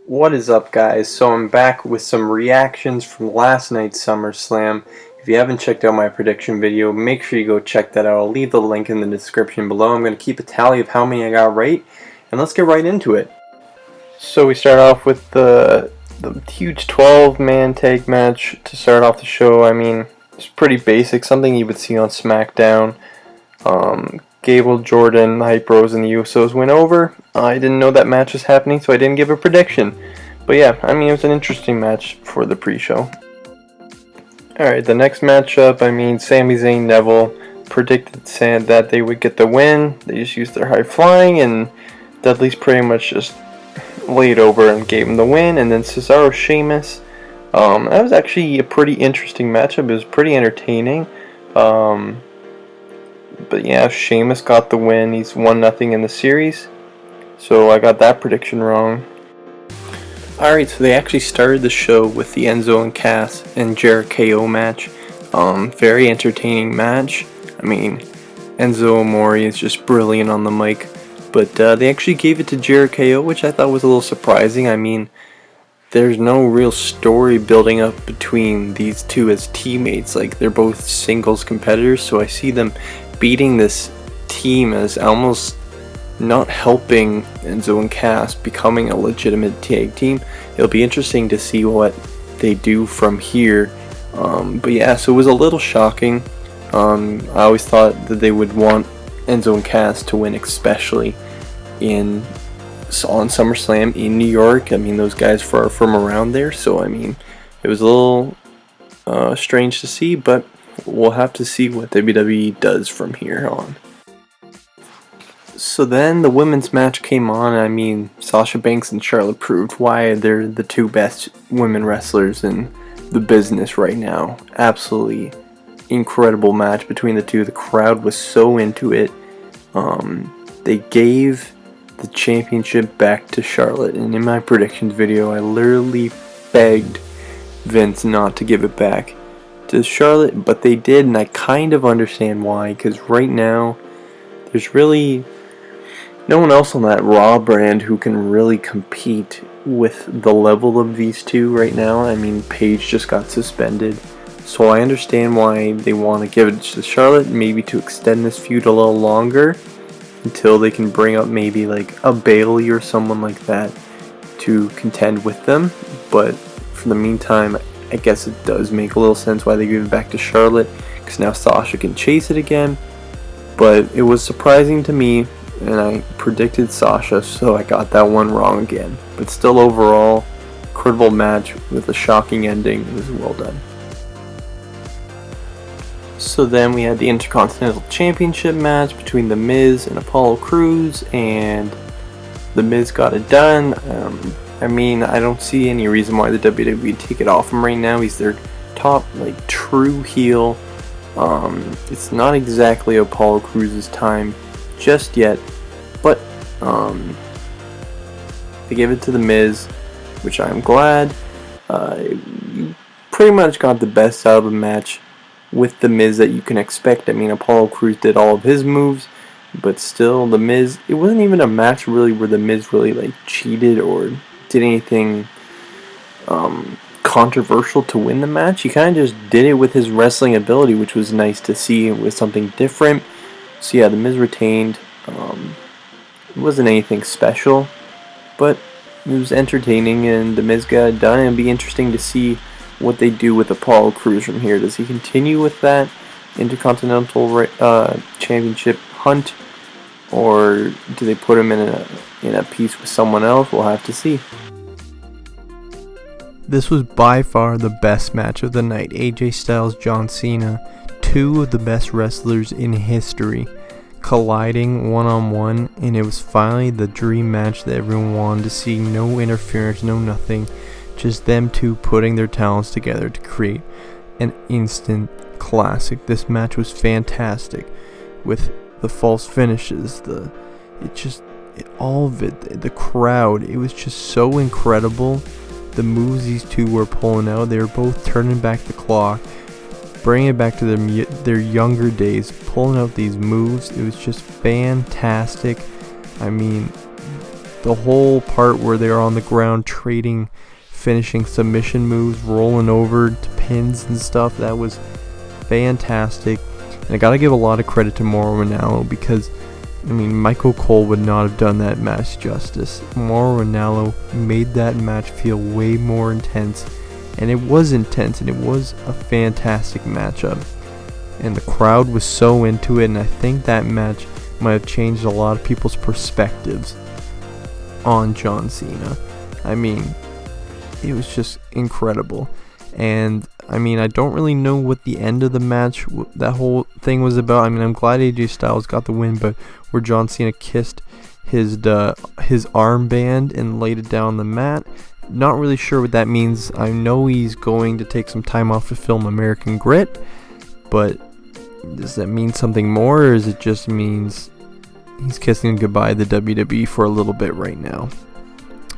What is up, guys? So I'm back with some reactions from last night's SummerSlam. If you haven't checked out my prediction video, make sure you go check that out. I'll leave the link in the description below. I'm going to keep a tally of how many I got right, and let's get right into it. So we start off with the huge 12-man tag match to start off the show. I mean, it's pretty basic, something you would see on SmackDown. Gable, Jordan, the Hype Bros, and the Usos went over. I didn't know that match was happening, so I didn't give a prediction. But yeah, I mean, it was an interesting match for the pre-show. Alright, the next matchup, Sami Zayn, Neville predicted that they would get the win. They just used their high flying, and Dudley's pretty much just laid over and gave him the win. And then Cesaro, Sheamus. That was actually a pretty interesting matchup. It was pretty entertaining. But yeah, Sheamus got the win. He's 1-0 in the series. So I got that prediction wrong. Alright, so they actually started the show with the Enzo and Cass and Jericho match. Very entertaining match. Enzo Amore is just brilliant on the mic. But they actually gave it to Jericho, which I thought was a little surprising. There's no real story building up between these two as teammates. Like, they're both singles competitors, so I see them beating this team as almost not helping Enzo and Cass becoming a legitimate tag team. It'll be interesting to see what they do from here. But yeah, so it was a little shocking. I always thought that they would want Enzo and Cass to win, especially on SummerSlam in New York. Those guys are from around there, so it was a little strange to see, but we'll have to see what WWE does from here on. So then the women's match came on. Sasha Banks and Charlotte proved why they're the two best women wrestlers in the business right now. Absolutely incredible match between the two. The crowd was so into it. They gave the championship back to Charlotte, and in my predictions video I literally begged Vince not to give it back to Charlotte, but they did, and I kind of understand why, because right now there's really no one else on that Raw brand who can really compete with the level of these two right now. Paige just got suspended, so I understand why they want to give it to Charlotte, maybe to extend this feud a little longer until they can bring up maybe like a Bayley or someone like that to contend with them. But for the meantime, I guess it does make a little sense why they give it back to Charlotte, because now Sasha can chase it again. But it was surprising to me, and I predicted Sasha, so I got that one wrong again. But still, overall, incredible match with a shocking ending. It was well done. So then we had the Intercontinental Championship match between The Miz and Apollo Crews, and The Miz got it done. I don't see any reason why the WWE would take it off him right now. He's their top, true heel. It's not exactly Apollo Crews' time just yet, but they gave it to The Miz, which I'm glad. You pretty much got the best out of the match with The Miz that you can expect. Apollo Crews did all of his moves, but still, The Miz, it wasn't even a match really where The Miz really cheated or did anything controversial to win the match. He kind of just did it with his wrestling ability, which was nice to see. It was something different. So yeah, The Miz retained. It wasn't anything special, but it was entertaining, and The Miz got it done. It'd be interesting to see what they do with Apollo Crews from here. Does he continue with that Intercontinental Championship hunt, or do they put him in a piece with someone else? We'll have to see. This was by far the best match of the night. AJ Styles, John Cena, two of the best wrestlers in history, colliding one-on-one, and it was finally the dream match that everyone wanted to see. No interference, no nothing, just them two putting their talents together to create an instant classic. This match was fantastic, with the false finishes, all of it, the crowd. It was just so incredible. The moves these two were pulling out, they were both turning back the clock, bringing it back to their younger days, pulling out these moves. It was just fantastic. The whole part where they're on the ground trading finishing submission moves, rolling over to pins and stuff, that was fantastic. And I gotta give a lot of credit to Mauro Ranallo, because I mean, Michael Cole would not have done that match justice. Mauro Ranallo made that match feel way more intense, and it was intense, and it was a fantastic matchup. And the crowd was so into it, and I think that match might have changed a lot of people's perspectives on John Cena. I mean, it was just incredible. And I mean, I don't really know what the end of the match, that whole thing was about. I mean, I'm glad AJ Styles got the win, but where John Cena kissed his armband and laid it down on the mat, not really sure what that means. I know he's going to take some time off to film American Grit, but does that mean something more, or is it just means he's kissing goodbye to the WWE for a little bit right now?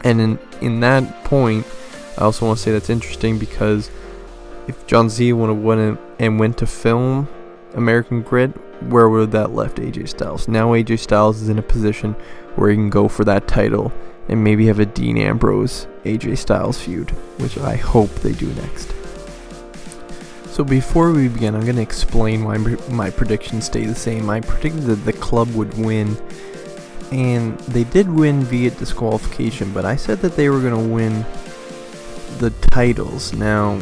And in that point, I also want to say that's interesting, because if John Cena would have won and went to film American Grit, where would that left AJ Styles? Now AJ Styles is in a position where he can go for that title and maybe have a Dean Ambrose AJ Styles feud, which I hope they do next. So before we begin, I'm going to explain why my predictions stay the same. I predicted that the club would win, and they did win via disqualification, but I said that they were going to win the titles. Now,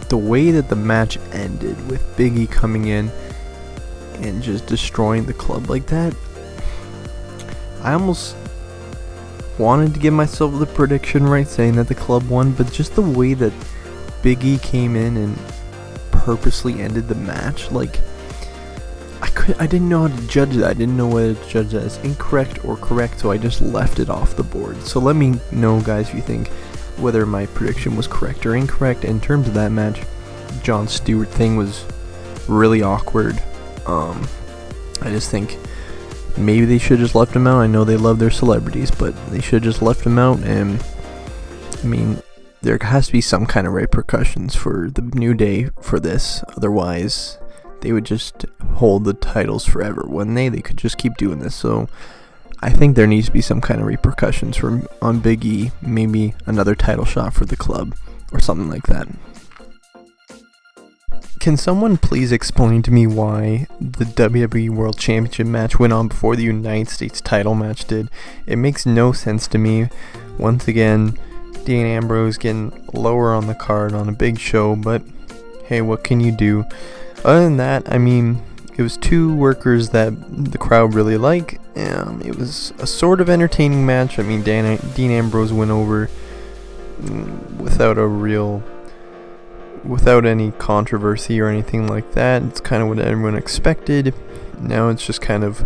the way that the match ended with Big E coming in and just destroying the club like that, I almost wanted to give myself the prediction right, saying that the club won, but just the way that Big E came in and purposely ended the match, like, I didn't know how to judge that. I didn't know whether to judge that as incorrect or correct, so I just left it off the board. So let me know, guys, if you think whether my prediction was correct or incorrect. In terms of that match, Jon Stewart thing was really awkward. I just think maybe they should have just left him out. I know they love their celebrities, but they should have just left him out. And I mean, there has to be some kind of repercussions for the New Day for this. Otherwise, they would just hold the titles forever, wouldn't they? They could just keep doing this. So I think there needs to be some kind of repercussions on Big E, maybe another title shot for the club or something like that. Can someone please explain to me why the WWE World Championship match went on before the United States title match did? It makes no sense to me. Once again, Dean Ambrose getting lower on the card on a big show, but hey, what can you do? Other than that, I mean, it was two workers that the crowd really like. It was a sort of entertaining match. I mean, Dean Ambrose went over without any controversy or anything like that. It's kind of what everyone expected. Now it's just kind of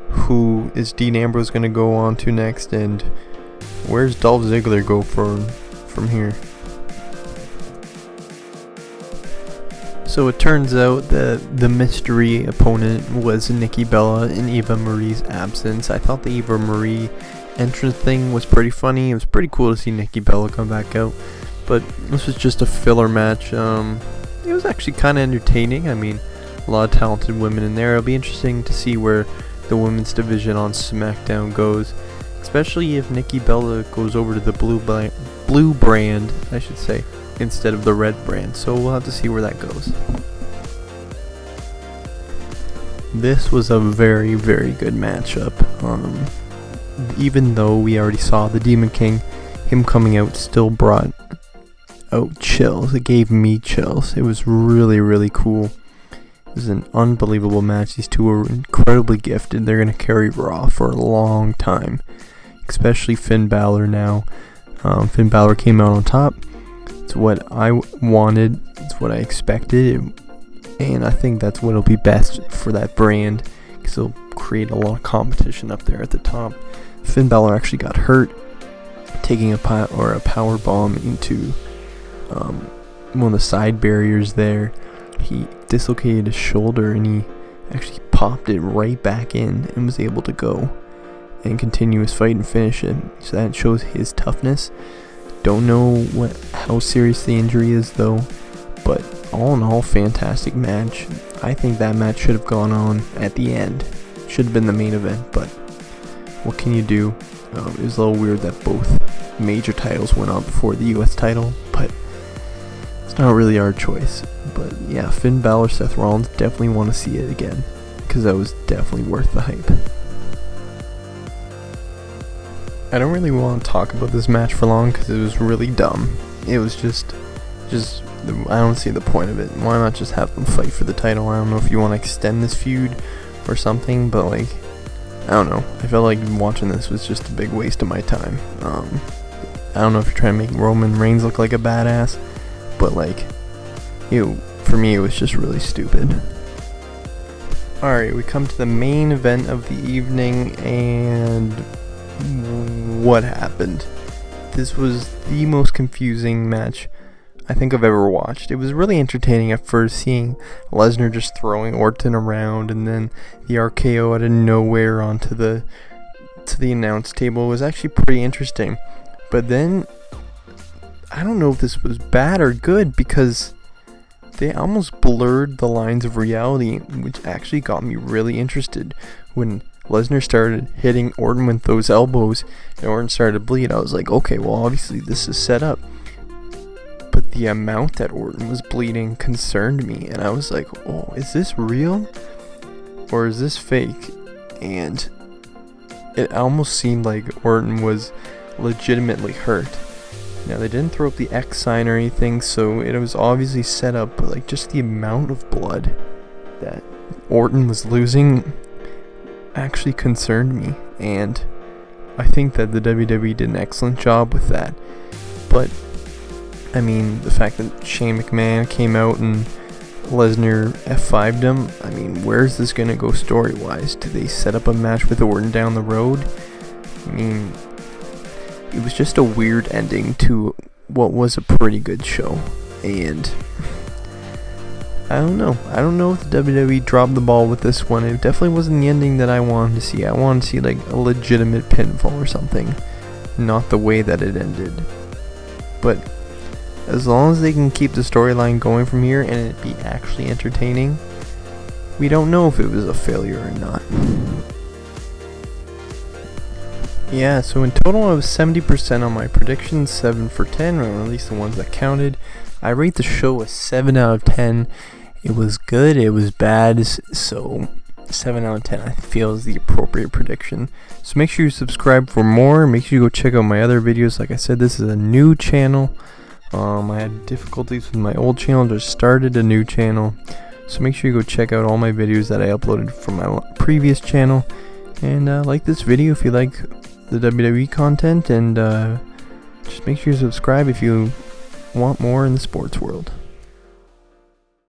who is Dean Ambrose going to go on to next, and where's Dolph Ziggler go from here? So it turns out that the mystery opponent was Nikki Bella in Eva Marie's absence. I thought the Eva Marie entrance thing was pretty funny. It was pretty cool to see Nikki Bella come back out. But this was just a filler match. It was actually kind of entertaining. I mean, a lot of talented women in there. It'll be interesting to see where the women's division on SmackDown goes. Especially if Nikki Bella goes over to the blue brand, I should say, instead of the red brand. So we'll have to see where that goes. This was a very, very good matchup. Even though we already saw the Demon King, him coming out still brought out chills. It gave me chills. It was really, really cool. It was an unbelievable match. These two are incredibly gifted. They're going to carry Raw for a long time. Especially Finn Balor now. Finn Balor came out on top. It's what I wanted. It's what I expected. And I think that's what will be best for that brand, because it'll create a lot of competition up there at the top. Finn Balor actually got hurt taking a power bomb into one of the side barriers there. He dislocated his shoulder and he actually popped it right back in and was able to go and continue his fight and finish it. So that shows his toughness. Don't know how serious the injury is though, but all in all, fantastic match. I think that match should have gone on at the end. Should have been the main event, but what can you do? It was a little weird that both major titles went on before the US title, but it's not really our choice. But yeah, Finn Balor, Seth Rollins, definitely want to see it again, because that was definitely worth the hype. I don't really want to talk about this match for long because it was really dumb. It was just I don't see the point of it. Why not just have them fight for the title? I don't know if you want to extend this feud or something, but like, I don't know. I felt like watching this was just a big waste of my time. I don't know if you're trying to make Roman Reigns look like a badass, but like, for me it was just really stupid. Alright, we come to the main event of the evening, and what happened? This was the most confusing match I think I've ever watched. It was really entertaining at first, seeing Lesnar just throwing Orton around, and then the RKO out of nowhere onto the announce table was actually pretty interesting. But then I don't know if this was bad or good, because they almost blurred the lines of reality, which actually got me really interested. When Lesnar started hitting Orton with those elbows and Orton started to bleed, I was like, okay, well obviously this is set up. But the amount that Orton was bleeding concerned me, and I was like, oh, is this real or is this fake? And it almost seemed like Orton was legitimately hurt. Now, they didn't throw up the X sign or anything, so it was obviously set up, but like, just the amount of blood that Orton was losing actually concerned me, and I think that the WWE did an excellent job with that. But I mean, the fact that Shane McMahon came out and Lesnar F5'd him, I mean, where's this gonna go story-wise? Do they set up a match with Orton down the road? I mean, it was just a weird ending to what was a pretty good show, and I don't know if the WWE dropped the ball with this one. It definitely wasn't the ending that I wanted to see. I wanted to see like a legitimate pinfall or something, not the way that it ended. But as long as they can keep the storyline going from here and it be actually entertaining, we don't know if it was a failure or not. Yeah, so in total I was 70% on my predictions, 7 for 10, or at least the ones that counted. I rate the show a 7 out of 10. It was good, it was bad, so 7 out of 10 I feel is the appropriate prediction. So make sure you subscribe for more. Make sure you go check out my other videos. Like I said, this is a new channel. I had difficulties with my old channel, just started a new channel. So make sure you go check out all my videos that I uploaded from my previous channel. And like this video if you like the WWE content, and just make sure you subscribe if you want more in the sports world.